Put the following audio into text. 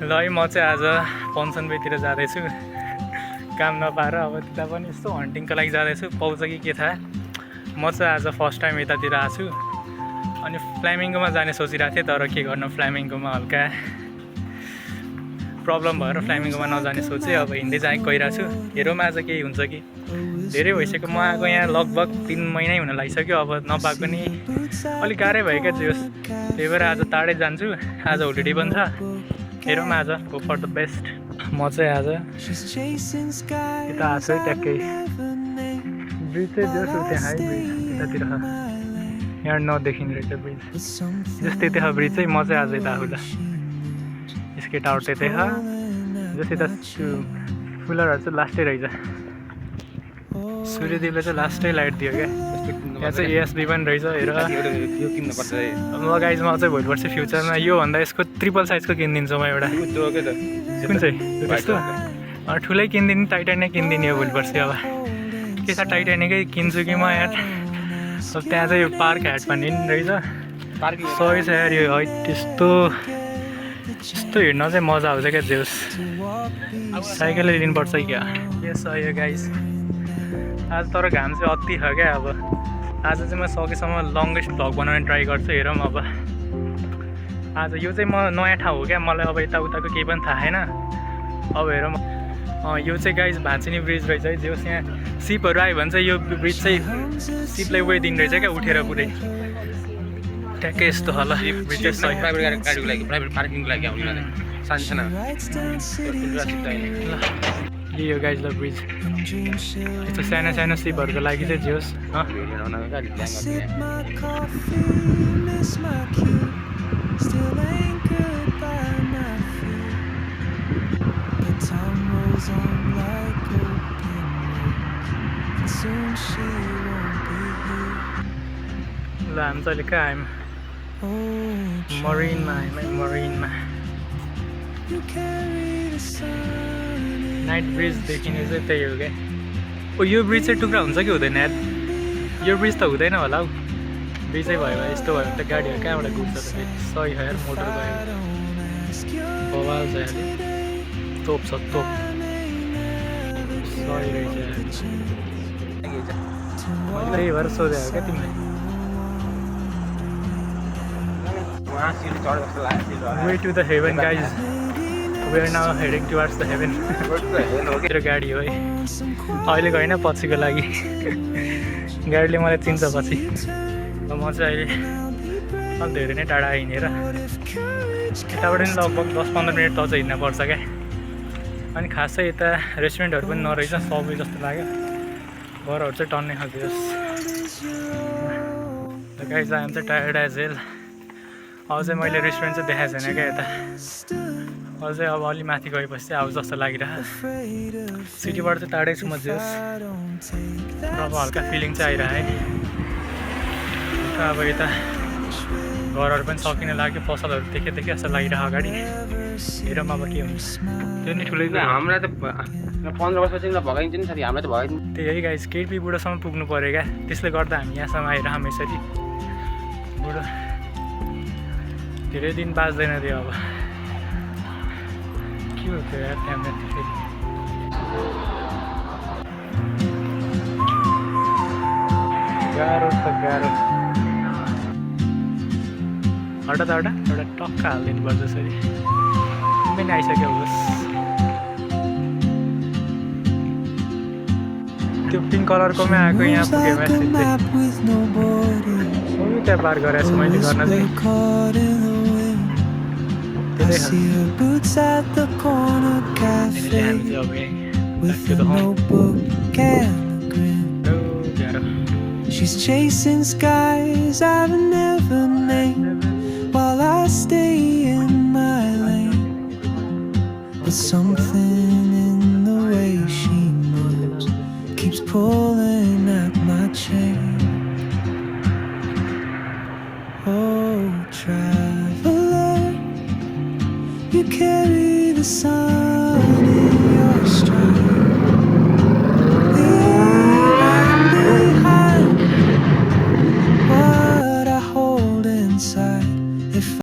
ल है म चाहिँ आज पन्चनबेतिर जाँदैछु काम नपाएर। अब त्यता पनि यस्तो हन्टिङको लागि जाँदैछु, पाउँछ कि के थाहा। म चाहिँ आज फर्स्ट टाइम यतातिर आएको छु अनि फ्ल्यामिङ्गोमा जाने सोचिरहेको थिएँ, तर के गर्नु फ्ल्यामिङ्गोमा हल्का प्रब्लम भएर फ्ल्यामिङ्गोमा नजाने सोचेँ। अब हिँड्दै जाने गइरहेको छु, हेरौँ आज केही हुन्छ कि। धेरै भइसक्यो म आएको, यहाँ लगभग 3 महिनै हुन लागिसक्यो। अब नपाएको नि अलिक गाह्रै भयो क्या जोस्, त्यही भएर आज टाढै जान्छु। आज होलिडे पनि छ, हेरौँ आज हो फर द बेस्ट। म चाहिँ आज यता आएको छु है, ट्याक्कै ब्रिज चाहिँ जोस् त्यहाँ है, ब्रिज यतातिर यहाँ नदेखिने रहेछ ब्रिज, जस्तै त्यहाँ ब्रिज चाहिँ। म चाहिँ आज यता आउँदा यसकै टावर त्यतै छ, जस्तै यता फुलरहरू चाहिँ लास्टै रहेछ। सूर्यदेवले चाहिँ लास्टै लाइट दियो क्या। यहाँ चाहिँ एएसबी पनि रहेछ, हेर यो किन्नुपर्छ है। म गाइज म चाहिँ भोलि पर्सि फ्युचरमा योभन्दा यसको ट्रिपल साइजको किनिदिन्छु म एउटा। कुन चाहिँ त्यस्तो ठुलै किनिदिने, टाइटानिक किनिदिने हो भोलि पर्सि। अब के छ टाइटानिकै किन्छु कि म यार। अब त्यहाँ चाहिँ यो पार्क ह्याट भन्ने पनि रहेछ, सही छ यार यो है। त्यस्तो हिँड्न चाहिँ मजा आउँछ क्या जोस्, साइकलै लिनुपर्छ क्या। यस यो गाइज आज तर घाम चाहिँ अति छ क्या। अब आज चाहिँ म सकेसम्म लङ्गेस्ट भ्लग बनाउने ट्राई गर्छु, हेरौँ। अब आज यो चाहिँ म नयाँ ठाउँ हो क्या, मलाई अब यताउताको केही पनि थाहा छैन। अब हेरौँ, यो चाहिँ गाइज भाँचिनी ब्रिज रहेछ है। जोस् यहाँ सिपहरू आयो भने चाहिँ यो ब्रिज चाहिँ सिपलाई वे दिने रहेछ क्या, उठेर पुरै ट्याक्कै यस्तो होला। प्राइभेट गाडीको लागि, प्राइभेट पार्किङको लागि आउने सानसाना यही हो गाइज ल ब्रिज। यस्तो सानो सानो सिपहरूको लागि चाहिँ जोस् ल। हामी चाहिँ अहिले कहाँ आयौँ? मरिनमा आयौँ, मरिनमा। नाइट ब्रिज देखिने चाहिँ त्यही हो क्या। यो ब्रिज चाहिँ टुक्रा हुन्छ कि हुँदैन यार? यो ब्रिज त हुँदैन होला हौ। ब्रिजै भयो भने यस्तो भयो भने त गाडीहरू कहाँबाट गुड्छ त फेरि। सही हो यार, मोटर भयो बवाल छ यार, तोप छ तोप, सही रहेछ यार। त्यही भएर सोधेको क्या तिमीलाई। Way to the heaven guys, we are now heading towards the heaven. मेरो गाडी हो है, अहिलेको होइन पछिको लागि। गाडीले मलाई चिन्छ पछि। म चाहिँ अहिले अलिक धेरै नै टाढा हिँडेर यताबाट नि लगभग 10-15 मिनट तल चाहिँ हिँड्न पर्छ क्या। अनि खासै यता रेस्टुरेन्टहरू पनि नरहेछ, सबै जस्तो लाग्यो। घरहरू चाहिँ टन्नै खालको। गाइज आइ एम चाहिँ टायर्ड एज हेल। अब चाहिँ मैले रेस्टुरेन्ट चाहिँ देखाएको छैन क्या यता। अझै अब अलि माथि गएपछि चाहिँ आउँछ जस्तो लागिरहेको। सिटीबाट चाहिँ टाढै छु म जोस्, अब हल्का फिलिङ चाहिँ आइरह है। अब यता घरहरू पनि सकिन लाग्यो, पसलहरू देखेँ जस्तो लागिरह अगाडि। हेरौँ अब के हुन्छ। त्यो नि ठुलै हामीलाई त 15 वर्षपछि भगाइन्छ नि साथी, हामीलाई त भगाइन्छ। त्यही गाइस, केटी बुढोसम्म पुग्नु पऱ्यो क्या, त्यसले गर्दा हामी यहाँसम्म आइरहँ यसरी। बुढो धेरै दिन बाँच्दैन थियो। अब के हो त्यो यार त्यहाँ फेरि। गाह्रो त गाह्रो। हटा त हटा, एउटा टक्का हालिदिनु पर्छ यसरी। पनि आइसक्यो होस्। त्यो पिङ्क कलरकोमै आएको यहाँ पुग्यो सिधै। त्यहाँ पार गरेको छु मैले गर्न चाहिँ। I see her boots at the corner cafe with a notebook and a grin. She's chasing skies I've never named while I stay in my lane. But something in the way she moves keeps pulling at my chain. Oh, traveler, you carry the sun